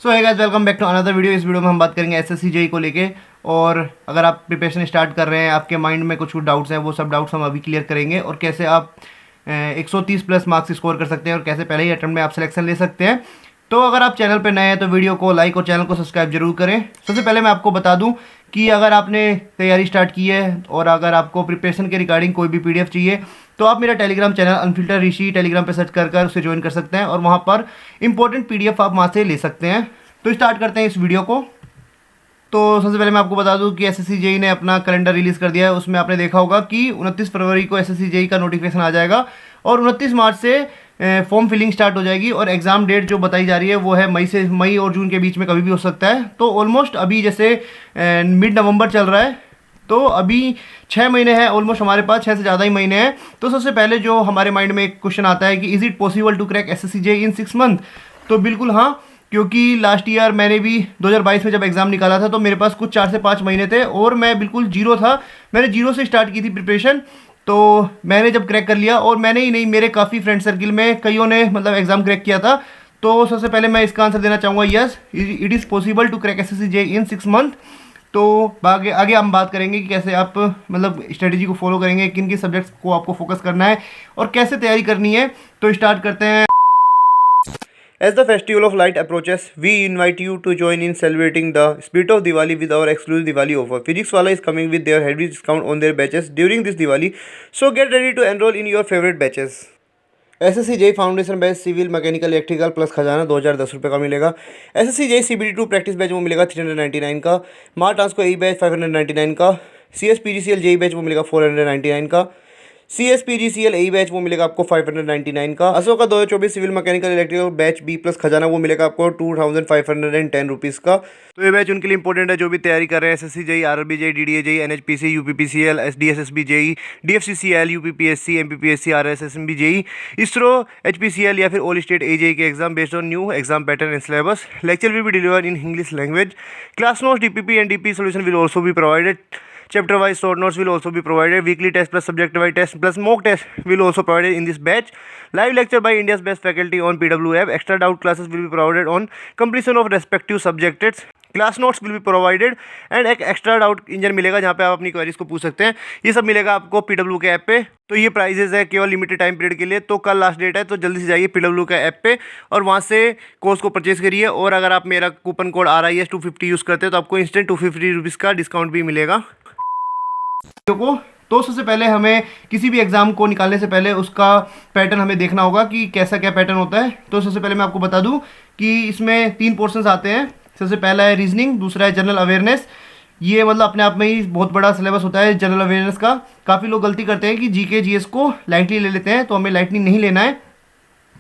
सो है guys, welcome back to another video. इस वीडियो में हम बात करेंगे एसएससी जेई को लेके। और अगर आप प्रिपरेशन स्टार्ट कर रहे हैं, आपके माइंड में कुछ डाउट्स हैं, वो सब डाउट्स हम अभी क्लियर करेंगे। और कैसे आप 130 प्लस मार्क्स स्कोर कर सकते हैं और कैसे पहले ही अटेम्प्ट में आप सिलेक्शन ले सकते हैं। तो अगर आप चैनल पर नए हैं तो वीडियो को लाइक और चैनल को सब्सक्राइब जरूर करें। सबसे पहले मैं आपको बता दूं कि अगर आपने तैयारी स्टार्ट की है और अगर आपको प्रिपरेशन के रिगार्डिंग कोई भी पीडीएफ चाहिए तो आप मेरा टेलीग्राम चैनल अनफिल्टर ऋषि टेलीग्राम पे सर्च कर उसे ज्वाइन कर सकते हैं और वहाँ पर इंपॉर्टेंट पीडीएफ आप वहाँ से ले सकते हैं। तो स्टार्ट करते हैं इस वीडियो को। तो सबसे पहले मैं आपको बता दूं कि एसएससी जेई ने अपना कैलेंडर रिलीज़ कर दिया है। उसमें आपने देखा होगा कि 29 फरवरी को एसएससी जेई का नोटिफिकेशन आ जाएगा और 29 मार्च से फॉर्म फिलिंग स्टार्ट हो जाएगी। और एग्ज़ाम डेट जो बताई जा रही है वो है मई और जून के बीच में कभी भी हो सकता है। तो ऑलमोस्ट अभी जैसे मिड नवंबर चल रहा है, तो अभी 6 महीने हैं ऑलमोस्ट हमारे पास, 6 से ज़्यादा ही महीने हैं। तो सबसे पहले जो हमारे माइंड में एक क्वेश्चन आता है कि is it possible to crack SSC JE in 6 month. तो बिल्कुल हाँ, क्योंकि लास्ट ईयर मैंने भी 2022 में जब एग्ज़ाम निकाला था तो मेरे पास कुछ 4 से 5 महीने थे और मैं बिल्कुल जीरो था। मैंने जीरो से स्टार्ट की थी प्रिपरेशन। तो मैंने जब क्रैक कर लिया, और मैंने ही नहीं, मेरे काफ़ी फ्रेंड सर्किल में कईयों ने मतलब एग्ज़ाम क्रैक किया था। तो सबसे पहले मैं इसका आंसर देना चाहूँगा yes, it is possible to crack SSC JE in 6 month. तो आगे आगे हम बात करेंगे कि कैसे आप मतलब स्ट्रेटेजी को फॉलो करेंगे, किन किन सब्जेक्ट्स को आपको फोकस करना है और कैसे तैयारी करनी है। तो स्टार्ट करते हैं। As the festival of light approaches, we invite you to join in celebrating the spirit of Diwali with our exclusive Diwali offer. Physics Wala is coming with their heavy discount on their batches during this Diwali, so get ready to enroll in your favorite batches. SSC JE foundation batch civil mechanical electrical plus खजाना 2010 रुपये का मिलेगा। SSC JE CBD2 practice batch वो मिलेगा 399 का। मार ट्रांसको ई batch 599 का। CSPGCL JEE batch वो मिलेगा 499 का। CSPGCL ई बैच वो मिलेगा आपको 599 का। Ashoka 2024 civil mechanical electrical batch B plus खजाना वो मिलेगा आपको 2510 रुपीज़ का। तो ये बैच उनके लिए इंपॉर्टेंट है जो भी तैयारी कर रहे हैं, SSC JE, RRB JE, DDA JE, NHPC, UPPCL, SDSSB JE, DFCCL, UPPSC, MPPSC, RSSB JE, ISRO, HPCL या फिर ऑल स्टेट एजेई के exam based on new exam pattern and syllabus. Lecture will be delivered in English language. Class notes, DPP and DP solution will also be provided. Chapter wise short notes will also be provided. Weekly test plus subject wise test plus mock test will also provided in this batch. Live lecture by India's best faculty on PWF. Extra doubt classes will be provided on completion of respective subjects. Class notes will be provided and एक extra doubt engine मिलेगा जहाँ पे आप अपनी queries को पूछ सकते हैं। ये सब मिलेगा आपको पीडब्ल्यू के ऐप पे। तो ये प्राइजेज है केवल लिमिटेड टाइम पीरियड के लिए। तो कल लास्ट डेट है, तो जल्दी से जाइए पीडब्ल्यू के ऐप पे और वहाँ से कोर्स को परचेज करिए। और अगर आप मेरा कूपन कोड RIS 250 यूज़ करते हैं तो आपको इंस्टेंट 250 रुपीज़ का डिस्काउंट भी मिलेगा को। तो सबसे पहले हमें किसी भी एग्जाम को निकालने से पहले उसका पैटर्न हमें देखना होगा कि कैसा क्या पैटर्न होता है। तो सबसे पहले मैं आपको बता दूं कि इसमें 3 पोर्शंस आते हैं। सबसे पहला है रीजनिंग, दूसरा है जनरल अवेयरनेस। ये मतलब अपने आप में ही बहुत बड़ा सिलेबस होता है जनरल अवेयरनेस का। काफ़ी लोग गलती करते हैं कि जीके जीएस को लाइटली ले लेते हैं, तो हमें लाइटली नहीं लेना है।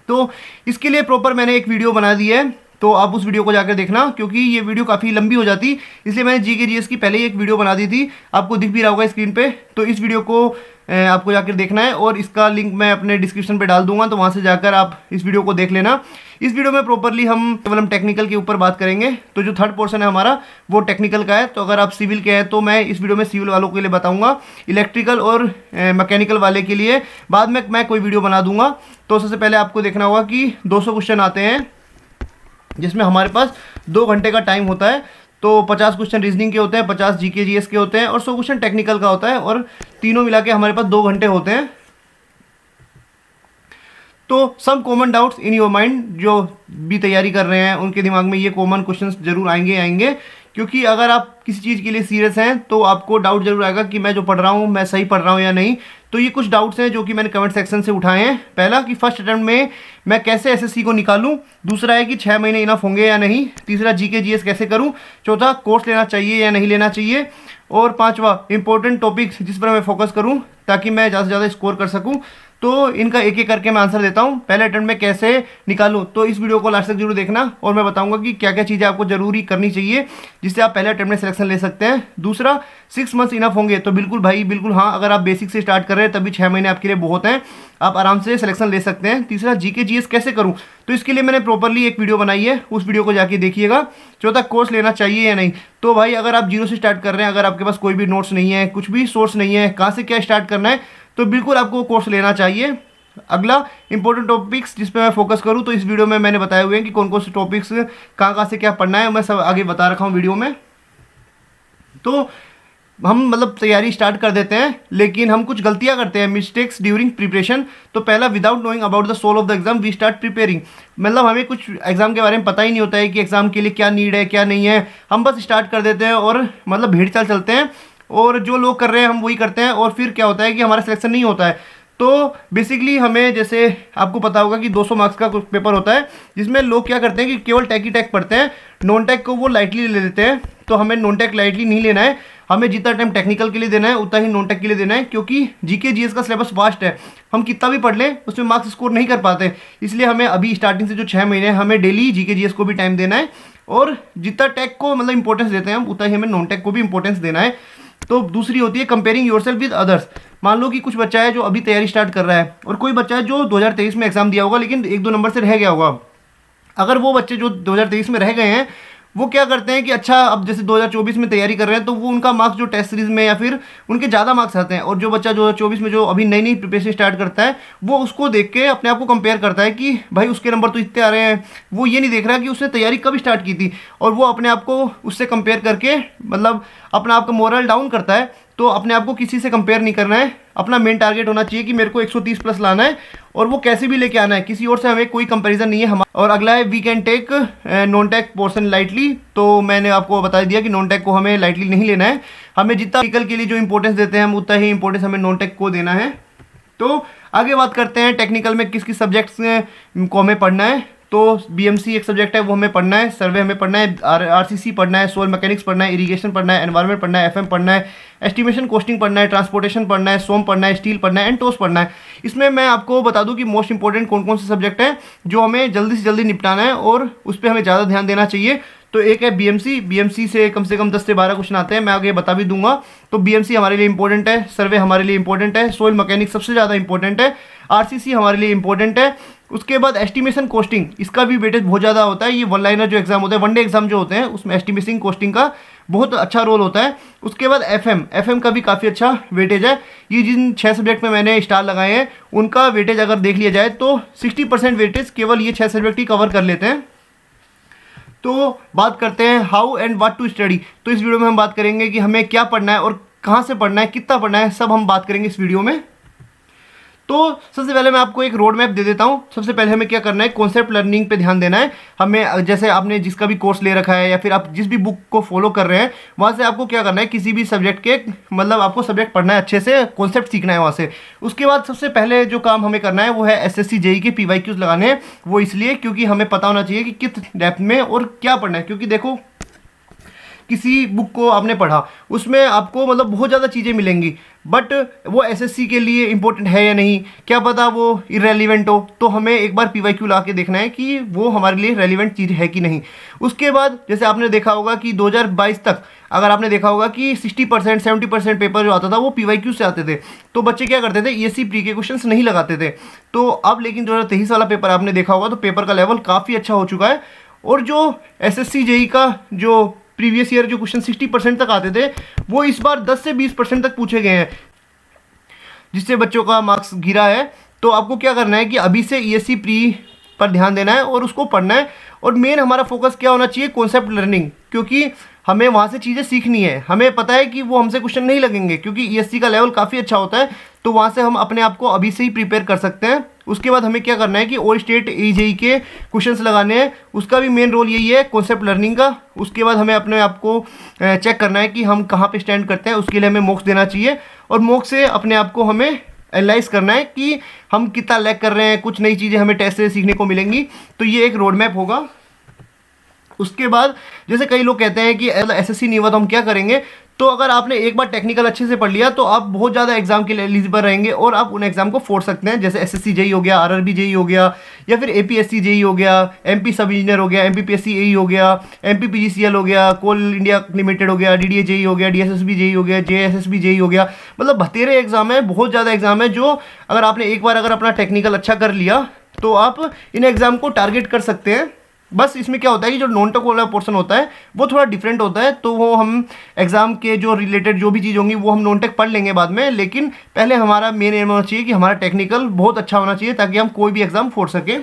तो इसके लिए प्रॉपर मैंने एक वीडियो बना दी है, तो आप उस वीडियो को जाकर देखना, क्योंकि ये वीडियो काफ़ी लंबी हो जाती, इसलिए मैंने जीके जीएस की पहले ही एक वीडियो बना दी थी, आपको दिख भी रहा होगा स्क्रीन पे। तो इस वीडियो को आपको जाकर देखना है और इसका लिंक मैं अपने डिस्क्रिप्शन पे डाल दूंगा, तो वहाँ से जाकर आप इस वीडियो को देख लेना। इस वीडियो में प्रॉपरली हम टेक्निकल के ऊपर बात करेंगे। तो जो थर्ड पोर्शन है हमारा वो टेक्निकल का है। तो अगर आप सिविल के हैं तो मैं इस वीडियो में सिविल वालों के लिए बताऊँगा, इलेक्ट्रिकल और मैकेनिकल वाले के लिए बाद में मैं कोई वीडियो बना दूंगा। तो सबसे पहले आपको देखना होगा कि 200 क्वेश्चन आते हैं जिसमें हमारे पास 2 घंटे का टाइम होता है। तो 50 क्वेश्चन रीजनिंग के होते हैं, 50 जीके जीएस के होते हैं और 100 क्वेश्चन टेक्निकल का होता है, और तीनों मिला के हमारे पास 2 घंटे होते हैं। तो some common doubts in your mind, जो भी तैयारी कर रहे हैं उनके दिमाग में ये कॉमन क्वेश्चंस जरूर आएंगे, क्योंकि अगर आप किसी चीज़ के लिए सीरियस हैं तो आपको डाउट जरूर आएगा कि मैं जो पढ़ रहा हूँ मैं सही पढ़ रहा हूँ या नहीं। तो ये कुछ डाउट्स हैं जो कि मैंने कमेंट सेक्शन से उठाए हैं। पहला कि फर्स्ट अटेम्प्ट में मैं कैसे एसएससी को निकालूं। दूसरा है कि 6 महीने इनफ होंगे या नहीं। तीसरा जीके जीएस कैसे करूं। चौथा कोर्स लेना चाहिए या नहीं लेना चाहिए। और पांचवा इंपॉर्टेंट टॉपिक्स जिस पर मैं फोकस करूं ताकि मैं ज़्यादा से ज़्यादा स्कोर कर सकूं। तो इनका एक एक करके मैं आंसर देता हूं, पहले अटेम्प्ट में कैसे निकालूं। तो इस वीडियो को लास्ट तक जरूर देखना और मैं बताऊंगा कि क्या क्या चीज़ें आपको जरूरी करनी चाहिए जिससे आप पहले अटेम्प्ट में सिलेक्शन ले सकते हैं। दूसरा 6 मंथ्स इनफ होंगे, तो बिल्कुल भाई बिल्कुल हाँ, अगर आप बेसिक से स्टार्ट कर रहे हैं तभी 6 महीने आपके लिए बहुत हैं, आप आराम से सिलेक्शन ले सकते हैं। तीसरा जीके जीएस कैसे करूं, तो इसके लिए मैंने प्रॉपरली एक वीडियो बनाई है, उस वीडियो को जाके देखिएगा। चौथा कोर्स लेना चाहिए या नहीं। तो भाई अगर आप जीरो से स्टार्ट कर रहे हैं, अगर आपके पास कोई भी नोट्स नहीं है, कुछ भी सोर्स नहीं है, कहाँ से क्या स्टार्ट करना है, तो बिल्कुल आपको कोर्स लेना चाहिए। अगला इंपॉर्टेंट टॉपिक्स जिस पे मैं फोकस करूँ, तो इस वीडियो में मैंने बताए हुए हैं कि कौन कौन से टॉपिक्स कहाँ कहाँ से क्या पढ़ना है, मैं सब आगे बता रखा हूँ वीडियो में। तो हम मतलब तैयारी स्टार्ट कर देते हैं, लेकिन हम कुछ गलतियां करते हैं, मिस्टेक्स ड्यूरिंग प्रिपरेशन। तो पहला, without knowing about the soul of the exam we start preparing. मतलब हमें कुछ एग्जाम के बारे में पता ही नहीं होता है कि एग्जाम के लिए क्या नीड है क्या नहीं है, हम बस स्टार्ट कर देते हैं और मतलब भीड़ चाल चलते हैं, और जो लोग कर रहे हैं हम वही करते हैं, और फिर क्या होता है कि हमारा सिलेक्शन नहीं होता है। तो बेसिकली हमें, जैसे आपको पता होगा कि 200 मार्क्स का कुछ पेपर होता है, जिसमें लोग क्या करते हैं कि केवल टैक ही टैक पढ़ते हैं, नॉन टैक को वो लाइटली ले लेते हैं। तो हमें नॉन टैक लाइटली नहीं लेना है, हमें जितना टाइम टेक्निकल के लिए देना है उतना ही नॉन टेक के लिए देना है, क्योंकि जीके जीएस का सिलेबस वास्ट है, हम कितना भी पढ़ लें उसमें मार्क्स स्कोर नहीं कर पाते। इसलिए हमें अभी स्टार्टिंग से जो 6 महीने हैं हमें डेली जीके जीएस को भी टाइम देना है, और जितना टेक को मतलब इंपॉर्टेंस देते हैं हम, उतना ही हमें नॉन टेक को भी इंपॉर्टेंस देना है। तो दूसरी होती है कंपेयरिंग योरसेल्फ विद अदर्स। मान लो कि कुछ बच्चा है जो अभी तैयारी स्टार्ट कर रहा है, और कोई बच्चा है जो 2023 में एग्जाम दिया होगा लेकिन 1-2 नंबर से रह गया होगा। अगर वो बच्चे जो 2023 में रह गए हैं, वो क्या करते हैं कि अच्छा अब जैसे 2024 में तैयारी कर रहे हैं, तो वो उनका मार्क्स जो टेस्ट सीरीज में या फिर उनके ज़्यादा मार्क्स आते हैं, और जो बच्चा 2024 में जो अभी नई नई प्रिपरेशन स्टार्ट करता है, वो उसको देख के अपने आप को कंपेयर करता है कि भाई उसके नंबर तो इतने आ रहे हैं। वो ये नहीं देख रहा कि उसने तैयारी कब स्टार्ट की थी, और वो अपने आप को उससे कंपेयर करके मतलब अपना आपका मोरल डाउन करता है। तो अपने आप को किसी से कंपेयर नहीं करना है, अपना मेन टारगेट होना चाहिए कि मेरे को 130 प्लस लाना है, और वो कैसे भी लेके आना है, किसी और से हमें कोई कंपैरिजन नहीं है हमारा। और अगला है we can take non tech portion lightly. तो मैंने आपको बता दिया कि नॉन टेक को हमें लाइटली नहीं लेना है, हमें जितना टेक्निकल के लिए जो इंपॉर्टेंस देते हैं हम उतना ही इंपॉर्टेंस हमें नॉन टेक को देना है। तो आगे बात करते हैं टेक्निकल में किस किस सब्जेक्ट्स को हमें पढ़ना है। तो बीएमसी एक सब्जेक्ट है, वो हमें पढ़ना है, सर्वे हमें पढ़ना है, आरसीसी पढ़ना है, सोल मैकेनिक्स पढ़ना है, इरिगेशन पढ़ना है, एनवायरनमेंट पढ़ना है, एफएम पढ़ना है, एस्टिमेशन कोस्टिंग पढ़ना है, ट्रांसपोर्टेशन पढ़ना है, सोम पढ़ना है, स्टील पढ़ना है, एंड टोस पढ़ना है। इसमें मैं आपको बता दूं कि मोस्ट इंपॉर्टेंट कौन कौन से सब्जेक्ट हैं जो हमें जल्दी से जल्दी निपटाना है और उस पर हमें ज़्यादा ध्यान देना चाहिए। तो एक है बीएमसी से कम 10 से 12 क्वेश्चन आते हैं, मैं आगे बता भी दूंगा। तो बीएमसी हमारे लिए इंपॉर्टेंट है, सर्वे हमारे लिए इंपॉर्टेंट है, सोइल मैकेनिक्स सबसे ज़्यादा इंपॉर्टेंट है, आरसीसी हमारे लिए इंपॉर्टेंट है। उसके बाद एस्टिमेशन कोस्टिंग, इसका भी वेटेज बहुत ज़्यादा होता है। ये वन लाइनर जो एग्जाम होते हैं, वनडे एग्जाम जो होते हैं, उसमें एस्टिमेशन कोस्टिंग का बहुत अच्छा रोल होता है। उसके बाद एफएम का भी काफ़ी अच्छा वेटेज है। ये जिन 6 सब्जेक्ट में मैंने स्टार लगाए हैं, उनका वेटेज अगर देख लिया जाए तो 60% वेटेज केवल ये 6 सब्जेक्ट ही कवर कर लेते हैं। तो बात करते हैं how and what to study. तो इस वीडियो में हम बात करेंगे कि हमें क्या पढ़ना है और कहाँ से पढ़ना है, कितना पढ़ना है, सब हम बात करेंगे इस वीडियो में। तो सबसे पहले मैं आपको एक रोड मैप दे देता हूँ। सबसे पहले हमें क्या करना है, कॉन्सेप्ट लर्निंग पे ध्यान देना है हमें। जैसे आपने जिसका भी कोर्स ले रखा है या फिर आप जिस भी बुक को फॉलो कर रहे हैं, वहाँ से आपको क्या करना है, किसी भी सब्जेक्ट के मतलब आपको सब्जेक्ट पढ़ना है, अच्छे से कॉन्सेप्ट सीखना है वहाँ से। उसके बाद सबसे पहले जो काम हमें करना है वो है एसएससी जेई के पीवाईक्यूज लगाने हैं। वो इसलिए क्योंकि हमें पता होना चाहिए कि किस डेप्थ में और क्या पढ़ना है। क्योंकि देखो, किसी बुक को आपने पढ़ा, उसमें आपको मतलब बहुत ज़्यादा चीज़ें मिलेंगी, बट वो एसएससी के लिए इंपॉर्टेंट है या नहीं, क्या पता वो इरेलीवेंट हो। तो हमें एक बार पीवाईक्यू ला के देखना है कि वो हमारे लिए रेलिवेंट चीज़ है कि नहीं। उसके बाद जैसे आपने देखा होगा कि 2022 तक अगर आपने देखा होगा कि 60% 70% पेपर जो आता था वो पीवाईक्यू से आते थे। तो बच्चे क्या करते थे, ईएससी प्री के क्वेश्चंस नहीं लगाते थे। तो अब लेकिन 2023 वाला पेपर आपने देखा होगा तो पेपर का लेवल काफ़ी अच्छा हो चुका है, और जो एसएससी जेई का जो प्रीवियस ईयर जो क्वेश्चन 60% तक आते थे, वो इस बार 10 से 20% तक पूछे गए हैं, जिससे बच्चों का मार्क्स गिरा है। तो आपको क्या करना है कि अभी से ईएससी प्री पर ध्यान देना है और उसको पढ़ना है। और मेन हमारा फोकस क्या होना चाहिए, कॉन्सेप्ट लर्निंग, क्योंकि हमें वहाँ से चीज़ें सीखनी है। हमें पता है कि वो हमसे क्वेश्चन नहीं लगेंगे क्योंकि ईएससी का लेवल काफ़ी अच्छा होता है, तो वहाँ से हम अपने आप को अभी से ही प्रिपेयर कर सकते हैं। उसके बाद हमें क्या करना है कि ऑल स्टेट एजेई के क्वेश्चंस लगाने हैं, उसका भी मेन रोल यही है कॉन्सेप्ट लर्निंग का। उसके बाद हमें अपने आप को चेक करना है कि हम कहाँ पे स्टैंड करते हैं, उसके लिए हमें मॉक्स देना चाहिए, और मॉक्स से अपने आप को हमें एनालाइज करना है कि हम कितना लैग कर रहे हैं, कुछ नई चीज़ें हमें टेस्ट से सीखने को मिलेंगी। तो ये एक रोड मैप होगा। उसके बाद जैसे कई लोग कहते हैं कि एसएससी नहीं हुआ तो हम क्या करेंगे, तो अगर आपने एक बार टेक्निकल अच्छे से पढ़ लिया तो आप बहुत ज़्यादा एग्जाम के लिए एलिजिबल रहेंगे और आप उन एग्जाम को फोड़ सकते हैं। जैसे एसएससी जेई हो गया, आरआरबी जेई हो गया, या फिर एपीएससी जेई हो गया, एमपी सब इंजीनियर हो गया, एमपीपीएससी एई हो गया, एमपीपीजीसीएल हो गया, कोल इंडिया लिमिटेड हो गया, डीडीए जेई हो गया, डीएसएसबी जेई हो गया, जेएसएसबी जेई हो गया। मतलब बतेरे एग्जाम है, बहुत ज़्यादा एग्जाम है, जो अगर आपने एक बार अगर अपना टेक्निकल अच्छा कर लिया तो आप इन एग्ज़ाम को टारगेट कर सकते हैं। बस इसमें क्या होता है कि जो नॉन टेक वाला पोर्शन होता है वो थोड़ा डिफरेंट होता है, तो वो हम एग्जाम के जो रिलेटेड जो भी चीज़ होंगी वो हम नॉन टेक पढ़ लेंगे बाद में, लेकिन पहले हमारा मेन एम होना चाहिए कि हमारा टेक्निकल बहुत अच्छा होना चाहिए ताकि हम कोई भी एग्जाम फोड़ सकें।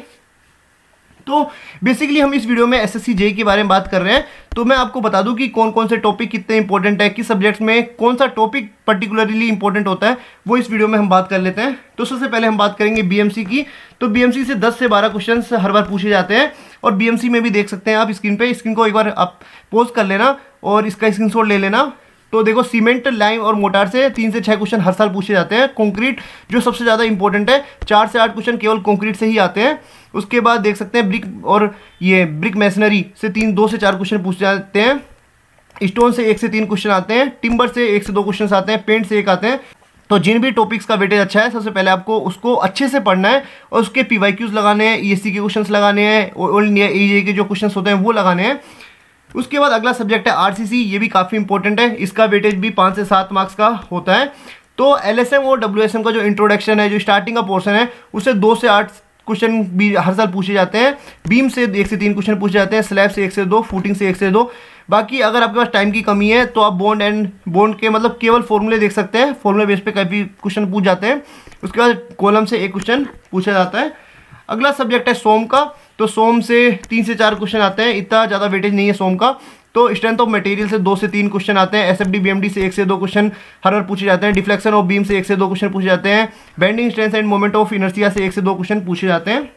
तो बेसिकली हम इस वीडियो में एसएससी जेईई के बारे में बात कर रहे हैं। तो मैं आपको बता दूं कि कौन कौन से टॉपिक कितने इंपॉर्टेंट है, किस सब्जेक्ट्स में कौन सा टॉपिक पर्टिकुलरली इंपॉर्टेंट होता है, वो इस वीडियो में हम बात कर लेते हैं। तो सबसे पहले हम बात करेंगे बीएमसी की। तो बीएमसी से 10 से 12 क्वेश्चन हर बार पूछे जाते हैं, और बीएमसी में भी देख सकते हैं आप स्क्रीन को एक बार आप पोज कर लेना और इसका स्क्रीनशॉट ले लेना। तो देखो, सीमेंट, लाइम और मोटार से 3 से 6 क्वेश्चन हर साल पूछे जाते हैं। कंक्रीट जो सबसे ज़्यादा इंपॉर्टेंट है, 4 से 8 क्वेश्चन केवल कंक्रीट से ही आते हैं। उसके बाद देख सकते हैं ब्रिक और ये ब्रिक मैसनरी से 2 से 4 क्वेश्चन पूछे जाते हैं। स्टोन से 1 से 3 क्वेश्चन आते हैं। टिम्बर से 1 से 2 क्वेश्चन आते हैं। पेंट से 1 आते हैं। तो जिन भी टॉपिक्स का वेटेज अच्छा है, सबसे पहले आपको उसको अच्छे से पढ़ना है और उसके पीवाईक्यूज लगाने हैं, ईएससी के क्वेश्चंस लगाने हैं, ऑल इंडिया एजे के जो क्वेश्चंस होते हैं वो लगाने हैं। उसके बाद अगला सब्जेक्ट है आरसीसी। ये भी काफ़ी इंपॉर्टेंट है, इसका वेटेज भी 5 से 7 मार्क्स का होता है। तो एलएसएम और डब्ल्यूएसएम का जो इंट्रोडक्शन है, जो स्टार्टिंग का पोर्शन है, उससे 2 से 8 क्वेश्चन भी हर साल पूछे जाते हैं। बीम से 1 से 3 क्वेश्चन पूछे जाते हैं। स्लैब से 1 से 2, फुटिंग से 1 से 2। बाकी अगर आपके पास टाइम की कमी है तो आप बॉन्ड के मतलब केवल फॉर्मूले देख सकते हैं, फॉर्मूले बेस पे काफ़ी क्वेश्चन पूछ जाते हैं। उसके बाद कॉलम से 1 क्वेश्चन पूछा जाता है। अगला सब्जेक्ट है सोम का। तो सोम से 3 से 4 क्वेश्चन आते हैं, इतना ज़्यादा वेटेज नहीं है सोम का। तो स्ट्रेंथ ऑफ मटेरियल से 2 से 3 क्वेश्चन आते हैं। एसएफडी बीएमडी से 1 से 2 क्वेश्चन हर बार पूछे जाते हैं। डिफ्लेक्शन ऑफ बीम से 1 से 2 क्वेश्चन पूछे जाते हैं। Bending strength end moment of inertia से 1 से 2 क्वेश्चन पूछे जाते हैं।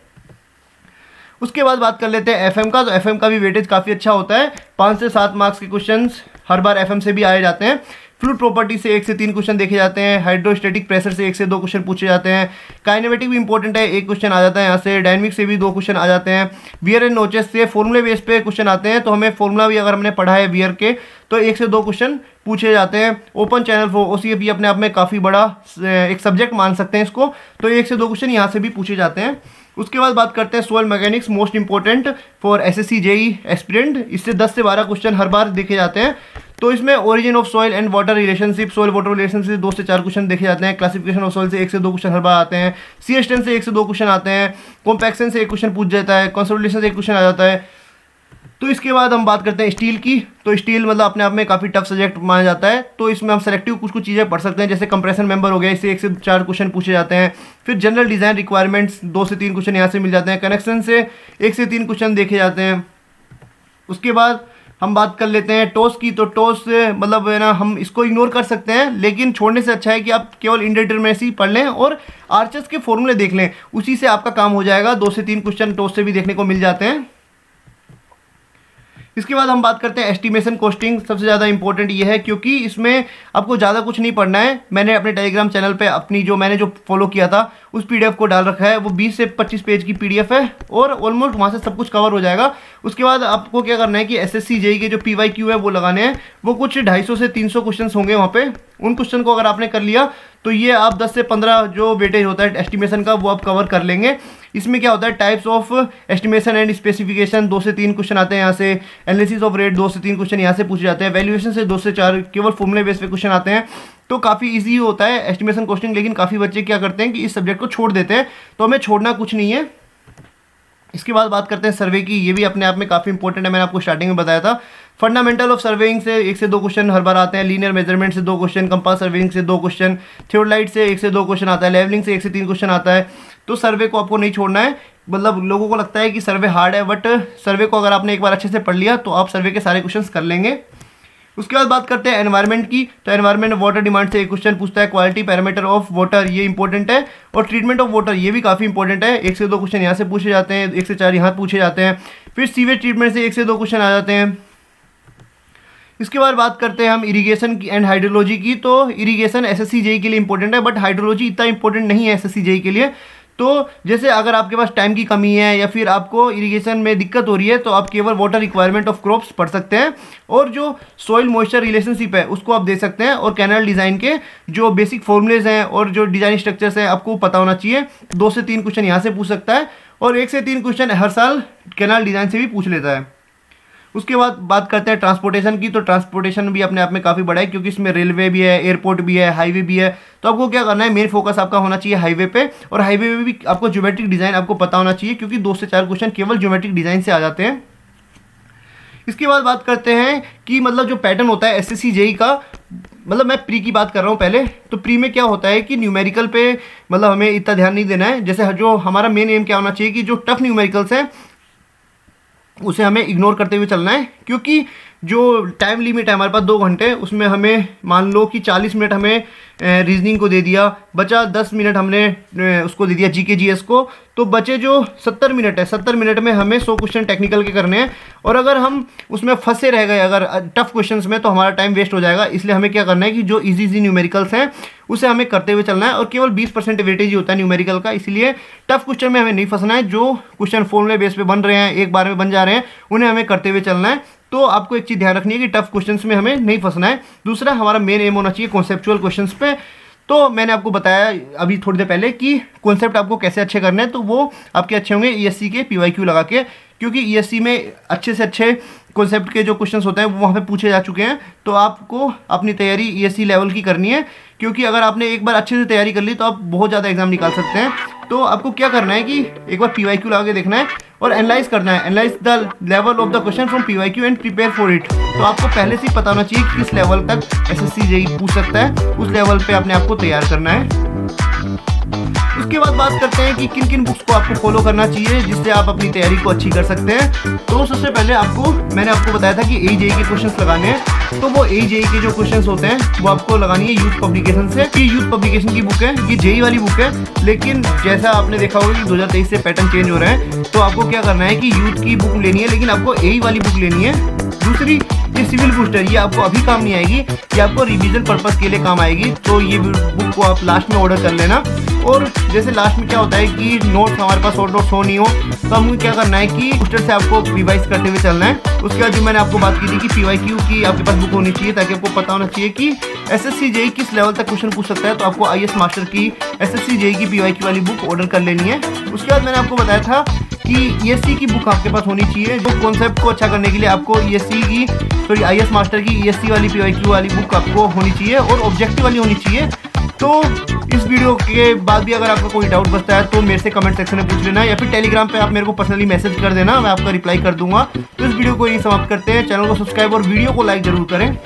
उसके बाद बात कर लेते हैं एफएम का। तो एफएम का भी वेटेज काफ़ी अच्छा होता है, 5 से 7 मार्क्स के क्वेश्चंस हर बार एफएम से भी आए जाते हैं। फ्लूइड प्रॉपर्टी से 1 से 3 क्वेश्चन देखे जाते हैं। हाइड्रोस्टैटिक प्रेशर से 1 से 2 क्वेश्चन पूछे जाते हैं। काइनेमेटिक भी इंपॉर्टेंट है, 1 क्वेश्चन आ जाता है यहाँ से। डायनेमिक से भी 2 क्वेश्चन आ जाते हैं। वियर एंड नोचेस से फॉर्मूले बेस पे क्वेश्चन आते हैं, तो हमें फॉर्मूला भी अगर हमने पढ़ा है वियर के तो 1 से 2 क्वेश्चन पूछे जाते हैं। ओपन चैनल फ्लो ओसीएफ अपने आप में काफ़ी बड़ा एक सब्जेक्ट मान सकते हैं इसको, तो 1 से 2 क्वेश्चन यहाँ से भी पूछे जाते हैं। उसके बाद बात करते हैं soil mechanics, most important for SSC JEE aspirant. इससे 10 से 12 क्वेश्चन हर बार देखे जाते हैं। तो इसमें origin of soil and water relationship, soil water relationship से 2 से 4 क्वेश्चन देखे जाते हैं। क्लासिफिकेशन ऑफ सॉइल से 1 से 2 क्वेश्चन हर बार आते हैं। सी एक्सटेंट से 1 से 2 क्वेश्चन आते हैं। कॉम्पैक्शन से 1 क्वेश्चन पूछ जाता है। कंसोलिडेशन से 1 क्वेश्चन आ जाता है। तो इसके बाद हम बात करते हैं स्टील की। तो स्टील मतलब अपने आप में काफ़ी टफ सब्जेक्ट माना जाता है, तो इसमें हम सेलेक्टिव कुछ कुछ चीज़ें पढ़ सकते हैं, जैसे कंप्रेशन मेंबर हो गया, इससे 1 से 4 क्वेश्चन पूछे जाते हैं। फिर जनरल डिज़ाइन रिक्वायरमेंट्स 2 से 3 क्वेश्चन यहाँ से मिल जाते हैं। कनेक्शन से 1 से 3 क्वेश्चन देखे जाते हैं। उसके बाद हम बात कर लेते हैं टॉस की। तो टॉस मतलब है ना, हम इसको इग्नोर कर सकते हैं, लेकिन छोड़ने से अच्छा है कि आप केवल इंडिटरमिनेसी पढ़ लें और आर्चर्स के फॉर्मूले देख लें, उसी से आपका काम हो जाएगा। 2 से 3 क्वेश्चन टॉस से भी देखने को मिल जाते हैं। इसके बाद हम बात करते हैं एस्टिमेशन कॉस्टिंग। सबसे ज़्यादा इंपॉर्टेंट ये है क्योंकि इसमें आपको ज़्यादा कुछ नहीं पढ़ना है। मैंने अपने टेलीग्राम चैनल पे मैंने जो फॉलो किया था उस पीडीएफ को डाल रखा है। वो 20 से 25 पेज की पीडीएफ है और ऑलमोस्ट वहाँ से सब कुछ कवर हो जाएगा। उसके बाद आपको क्या करना है कि एसएससी जेईई के जो पीवाईक्यू है वो लगाने हैं। वो कुछ 250 से 300 क्वेश्चन होंगे वहाँ पे। उन क्वेश्चन को अगर आपने कर लिया तो ये आप 10 से 15 जो वेटेज होता है एस्टिमेशन का वो आप कवर कर लेंगे। इसमें क्या होता है, types of estimation and specification 2 से 3 क्वेश्चन आते हैं यहाँ से। एनालिसिस ऑफ रेट 2 से 3 क्वेश्चन यहाँ से पूछे जाते हैं। वैल्यूएशन से 2 से 4 केवल फॉर्मूले बेस पे क्वेश्चन आते हैं। तो काफ़ी इजी होता है एस्टिमेशन कॉस्टिंग, लेकिन काफ़ी बच्चे क्या करते हैं कि इस सब्जेक्ट को छोड़ देते हैं, तो हमें छोड़ना कुछ नहीं है। इसके बाद बात करते हैं सर्वे की। ये भी अपने आप में काफ़ी इंपॉर्टेंट है, मैंने आपको स्टार्टिंग में बताया था। फंडामेंटल ऑफ सर्वेइंग से 1 से 2 क्वेश्चन हर बार आते हैं। लीनियर मेजरमेंट से 2 क्वेश्चन। कंपास सर्वेइंग से 2 क्वेश्चन। थियोडलाइट से 1 से 2 क्वेश्चन आता है। लेवलिंग से 1 से 3 क्वेश्चन आता है। तो सर्वे को आपको नहीं छोड़ना है। मतलब लोगों को लगता है कि सर्वे हार्ड है, बट सर्वे को अगर आपने एक बार अच्छे से पढ़ लिया तो आप सर्वे के सारे क्वेश्चन कर लेंगे। उसके बाद बात करते हैं एनवायरनमेंट की। तो एनवायरनमेंट वाटर डिमांड से 1 क्वेश्चन पूछता है। क्वालिटी पैरामीटर ऑफ वाटर, ये इंपॉर्टेंट है। और ट्रीटमेंट ऑफ वाटर, ये भी काफ़ी इंपॉर्टेंट है। 1 से 2 क्वेश्चन यहाँ से पूछे जाते हैं। 1 से 4 यहाँ पूछे जाते हैं। फिर सीवेज ट्रीटमेंट से 1 से 2 क्वेश्चन आ जाते हैं। इसके बाद बात करते हैं हम इरिगेशन की एंड हाइड्रोलॉजी की। तो इरिगेशन एसएससी जेईई के लिए इंपॉर्टेंट है, बट हाइड्रोलॉजी इतना इंपॉर्टेंट नहीं है एसएससी जेईई के लिए। तो जैसे अगर आपके पास टाइम की कमी है या फिर आपको इरिगेशन में दिक्कत हो रही है तो आप केवल वाटर रिक्वायरमेंट ऑफ क्रॉप्स पढ़ सकते हैं, और जो सॉइल मॉइस्चर रिलेशनशिप है उसको आप दे सकते हैं। और कैनाल डिज़ाइन के जो बेसिक फॉर्मूलेज हैं और जो डिज़ाइन स्ट्रक्चर्स हैं आपको पता होना चाहिए। 2 से 3 क्वेश्चन यहाँ से पूछ सकता है और 1 से 3 क्वेश्चन हर साल कैनाल डिज़ाइन से भी पूछ लेता है। उसके बाद बात करते हैं ट्रांसपोर्टेशन की। तो ट्रांसपोर्टेशन भी अपने आप में काफ़ी बड़ा है, क्योंकि इसमें रेलवे भी है, एयरपोर्ट भी है, हाईवे भी है। तो आपको क्या करना है, मेन फोकस आपका होना चाहिए हाईवे पे, और हाईवे में भी आपको ज्योमेट्रिक डिज़ाइन आपको पता होना चाहिए, क्योंकि 2 से 4 क्वेश्चन केवल ज्योमेट्रिक डिज़ाइन से आ जाते हैं। इसके बाद बात करते हैं कि मतलब जो पैटर्न होता है एसएससी जेईई का, मतलब मैं प्री की बात कर रहा हूँ पहले। तो प्री में क्या होता है कि न्यूमेरिकल पे मतलब हमें इतना ध्यान नहीं देना है। जैसे जो हमारा मेन एम क्या होना चाहिए कि जो टफ न्यूमेरिकल्स हैं उसे हमें इग्नोर करते हुए चलना है, क्योंकि जो टाइम लिमिट है हमारे पास 2 घंटे, उसमें हमें मान लो कि 40 मिनट हमें रीजनिंग को दे दिया, बचा 10 मिनट हमने उसको दे दिया जीके जीएस को, तो बचे जो 70 मिनट है, 70 मिनट में हमें 100 क्वेश्चन टेक्निकल के करने हैं। और अगर हम उसमें फंसे रह गए अगर टफ क्वेश्चंस में, तो हमारा टाइम वेस्ट हो जाएगा। इसलिए हमें क्या करना है कि जो इजी न्यूमेरिकल्स हैं उसे हमें करते हुए चलना है, और केवल 20% वेटेज ही होता है न्यूमेरिकल का। इसलिए टफ क्वेश्चन में हमें नहीं फंसना है। जो क्वेश्चन फॉर्मूले बेस पे बन रहे हैं, एक बार में बन जा रहे हैं, उन्हें हमें करते हुए चलना है। तो आपको एक चीज़ ध्यान रखनी है कि टफ क्वेश्चंस में हमें नहीं फंसना है। दूसरा, हमारा मेन एम होना चाहिए कॉन्सेप्चुअल क्वेश्चंस पे। तो मैंने आपको बताया अभी थोड़ी देर पहले कि कॉन्सेप्ट आपको कैसे अच्छे करने हैं। तो वो आपके अच्छे होंगे ईएससी के पीवाईक्यू लगा के, क्योंकि ईएससी में अच्छे से अच्छे कॉन्सेप्ट के जो क्वेश्चंस होते हैं वो वहाँ पे पूछे जा चुके हैं। तो आपको अपनी तैयारी ईएससी लेवल की करनी है, क्योंकि अगर आपने एक बार अच्छे से तैयारी कर ली तो आप बहुत ज़्यादा एग्जाम निकाल सकते हैं। तो आपको क्या करना है कि एक बार पीवाईक्यू लगा के देखना है और एनालाइज करना है, analyse the level of the question from PYQ and prepare for it. तो आपको पहले से ही पता होना चाहिए कि किस लेवल तक एसएससी जेईई पूछ सकता है, उस लेवल पे अपने आप को तैयार करना है। उसके बाद बात करते हैं कि किन किन बुक्स को आपको फॉलो करना चाहिए जिससे आप अपनी तैयारी को अच्छी कर सकते हैं। तो सबसे पहले मैंने आपको बताया था कि एजेई के क्वेश्चंस लगाने हैं। तो वो एजेई के जो क्वेश्चंस होते हैं वो आपको लगानी है यूथ पब्लिकेशन से। ये यूथ पब्लिकेशन की बुक है, ये जेईई वाली बुक है, लेकिन जैसा आपने देखा होगा कि 2023 से पैटर्न चेंज हो रहे हैं। तो आपको क्या करना है कि यूथ की बुक लेनी है, लेकिन आपको एई वाली बुक लेनी है। दूसरी, ये सिविल बूस्टर, ये आपको अभी काम नहीं आएगी, ये आपको रिवीजन पर्पस के लिए काम आएगी। तो ये बुक को आप लास्ट में ऑर्डर कर लेना। और जैसे लास्ट में क्या होता है कि नोट्स हमारे पास शॉर्ट नोट्स हो नहीं हो, तो हमें क्या करना है कि बूस्टर से आपको रिवाइज करते हुए चलना है। उसके बाद जो मैंने आपको बात की थी कि पीवाईक्यू की आपके पास बुक होनी चाहिए, ताकि आपको पता होना चाहिए कि एसएससी जेईई किस लेवल तक क्वेश्चन पूछ सकता है। तो आपको आईएएस मास्टर की एसएससी जेईई की पीवाईक्यू वाली बुक ऑर्डर कर लेनी है। उसके बाद मैंने आपको बताया था कि ईएससी की बुक आपके पास होनी चाहिए। जो कॉन्सेप्ट को अच्छा करने के लिए आपको आईएएस मास्टर की ईएससी वाली पीवाईक्यू वाली बुक आपको होनी चाहिए, और ऑब्जेक्टिव वाली होनी चाहिए। तो इस वीडियो के बाद भी अगर आपका कोई डाउट बचता है तो मेरे से कमेंट सेक्शन में पूछ लेना, या फिर टेलीग्राम पे आप मेरे को पर्सनली मैसेज कर देना, मैं आपका रिप्लाई कर दूंगा। तो इस वीडियो को यही समाप्त करते हैं। चैनल को सब्सक्राइब और वीडियो को लाइक जरूर करें।